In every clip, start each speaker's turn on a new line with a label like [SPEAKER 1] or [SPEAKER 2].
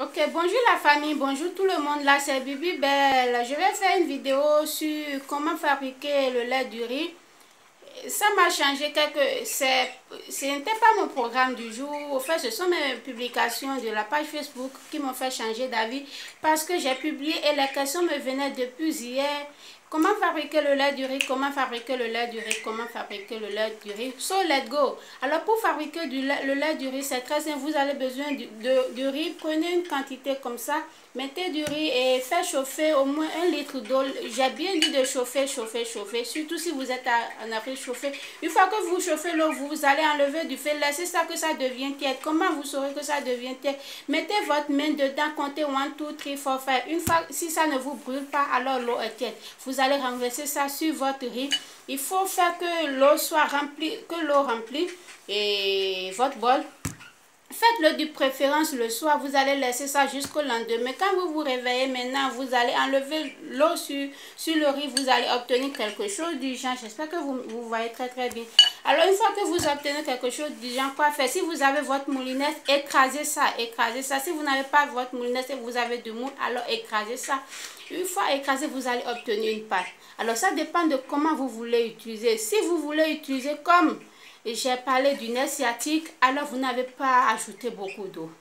[SPEAKER 1] Ok, bonjour la famille, bonjour tout le monde, là c'est Bibi Belle. Je vais faire une vidéo sur comment fabriquer le lait du riz. Ça m'a changé ce n'était pas mon programme du jour. Au fait, ce sont mes publications de la page Facebook qui m'ont fait changer d'avis parce que j'ai publié et les questions me venaient depuis hier. Comment fabriquer le lait du riz? Comment fabriquer le lait du riz? Comment fabriquer le lait du riz? So, let's go! Alors, pour fabriquer le lait du riz, c'est très simple. Vous avez besoin du riz. Prenez une quantité comme ça. Mettez du riz et faites chauffer au moins 1 litre d'eau. J'ai bien dit de chauffer. Surtout si vous êtes en Afrique, chauffer. Une fois que vous chauffez l'eau, vous allez enlever du feu. Laissez ça que ça devient tiède. Comment vous saurez que ça devient tiède? Mettez votre main dedans. Comptez 1, 2, 3, 4, 5. Une fois, si ça ne vous brûle pas, alors l'eau est tiède. Vous allez renverser ça sur votre riz. Il faut faire que l'eau soit remplie, et votre bol. Faites-le de préférence le soir, vous allez laisser ça jusqu'au lendemain. Quand vous vous réveillez maintenant, vous allez enlever l'eau sur le riz, vous allez obtenir quelque chose du genre. J'espère que vous voyez très bien. Alors une fois que vous obtenez quelque chose du genre, quoi faire? Si vous avez votre moulinette, écrasez ça. Si vous n'avez pas votre moulinette et vous avez du moule, alors écrasez ça. Une fois écrasé, vous allez obtenir une pâte. Alors ça dépend de comment vous voulez utiliser. Si vous voulez utiliser comme j'ai parlé du nerf sciatique, alors vous n'avez pas à ajouter beaucoup d'eau.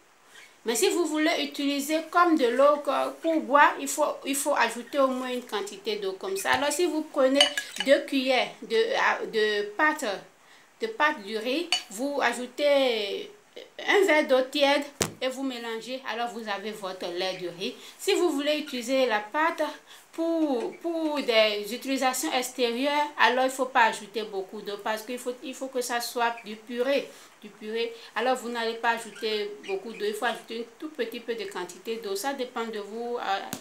[SPEAKER 1] Mais si vous voulez utiliser comme de l'eau pour boire, il faut ajouter au moins une quantité d'eau comme ça. Alors si vous prenez 2 cuillères de pâte du riz, vous ajoutez un verre d'eau tiède et vous mélangez, alors vous avez votre lait du riz. Si vous voulez utiliser la pâte pour des utilisations extérieures, alors il ne faut pas ajouter beaucoup d'eau parce qu'il faut que ça soit du purée. Alors vous n'allez pas ajouter beaucoup d'eau, il faut ajouter un tout petit peu de quantité d'eau. Ça dépend de vous,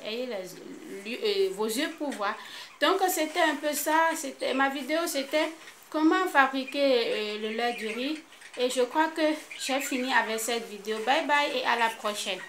[SPEAKER 1] ayez vos yeux pour voir. Donc c'était un peu ça, ma vidéo c'était comment fabriquer le lait du riz. Et je crois que j'ai fini avec cette vidéo. Bye bye et à la prochaine.